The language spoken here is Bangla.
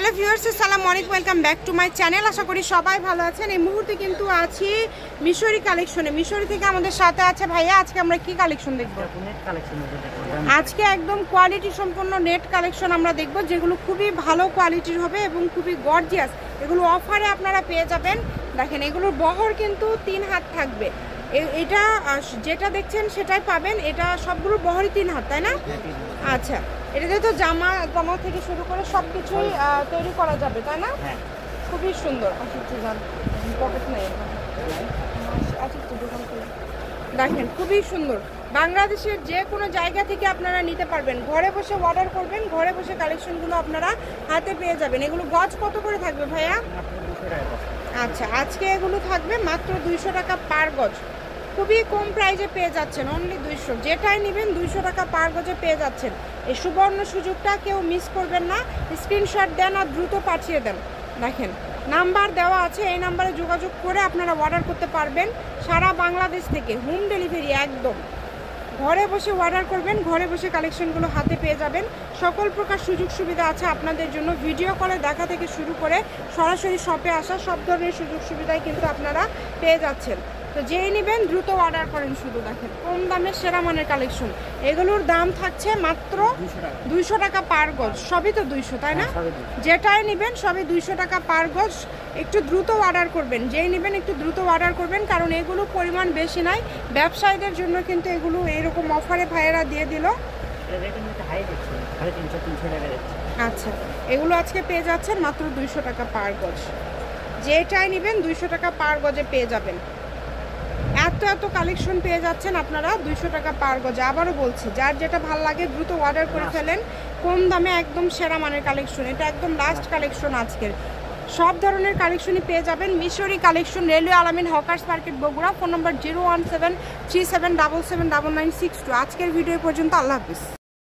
হ্যালো ভিউয়ার্স, আসসালামু আলাইকুম, welcome back to my channel. আশা করি সবাই ভালো আছেন। এই মুহূর্তে কিন্তু আছি মিশরি কালেকশনে। মিশরি থেকে আমাদের সাথে আছে ভাইয়া। আজকে আমরা কি কালেকশন দেখব? আজকে একদম কোয়ালিটি সম্পন্ন নেট কালেকশন আমরা দেখব, যেগুলো খুবই ভালো কোয়ালিটির হবে এবং খুবই গর্জিয়াস। এগুলো অফারে আপনারা পেয়ে যাবেন। দেখেন, এগুলোর বহর কিন্তু 3 হাত থাকবে। এটা যেটা দেখছেন সেটাই পাবেন। এটা সবগুলো বহরই 3 হাত, তাই না? আচ্ছা, এটাতে তো জামা থেকে শুরু করে সব কিছুই তৈরি করা যাবে, তাই না? খুবই সুন্দর। পকেট নেই, দেখেন খুবই সুন্দর। বাংলাদেশের যে কোনো জায়গা থেকে আপনারা নিতে পারবেন। ঘরে বসে অর্ডার করবেন, ঘরে বসে কালেকশনগুলো আপনারা হাতে পেয়ে যাবেন। এগুলো গজ কত করে থাকবে ভাইয়া? আচ্ছা, আজকে এগুলো থাকবে মাত্র 200 টাকা পার গজ। খুবই কম প্রাইজে পেয়ে যাচ্ছেন, অনলি 200। যেটাই নেবেন 200 টাকা পার গজে পেয়ে যাচ্ছেন। এই সুবর্ণ সুযোগটা কেউ মিস করবেন না। স্ক্রিনশট দেন আর দ্রুত পাঠিয়ে দেন। দেখেন, নাম্বার দেওয়া আছে, এই নাম্বারে যোগাযোগ করে আপনারা অর্ডার করতে পারবেন সারা বাংলাদেশ থেকে। হোম ডেলিভারি একদম। ঘরে বসে অর্ডার করবেন, ঘরে বসে কালেকশনগুলো হাতে পেয়ে যাবেন। সকল প্রকার সুযোগ সুবিধা আছে আপনাদের জন্য। ভিডিও কলে দেখা থেকে শুরু করে সরাসরি শপে আসা সব ধরনের সুযোগ সুবিধাই কিন্তু আপনারা পেয়ে যাচ্ছেন। তো যেই নেবেন দ্রুত অর্ডার করেন। শুধু দেখেন কম দামে সেরা মানের কালেকশন। এগুলোর দাম থাকছে মাত্র 200 টাকা পার গজ। সবই তো 200, তাই না? যেটাই নেবেন সবই 200 টাকা পার গজ। একটু দ্রুত অর্ডার করবেন, যেই নেবেন একটু দ্রুত অর্ডার করবেন, কারণ এগুলো পরিমাণ বেশি নাই। ব্যবসায়ীদের জন্য কিন্তু এগুলো এরকম অফারে ভাইয়েরা দিয়ে দিল। আচ্ছা, এগুলো আজকে পেয়ে যাচ্ছেন মাত্র 200 টাকা পার গজ। যেটাই নেবেন 200 টাকা পার গজে পেয়ে যাবেন। এত কালেকশন পেয়ে যাচ্ছেন আপনারা 200 টাকা পার গজে। আবারও বলছি, যার যেটা ভালো লাগে দ্রুত অর্ডার করে ফেলেন। কম দামে একদম সেরা মানের কালেকশন। এটা একদম লাস্ট কালেকশন আজকের। সব ধরনের কালেকশনই পেয়ে যাবেন। মিশরি কালেকশন, রেলওয়ে আলামিন, হকার্স মার্কেট, বগুড়া। ফোন নম্বর 01737779962। আজকের ভিডিও পর্যন্ত। আল্লাহ হাফিজ।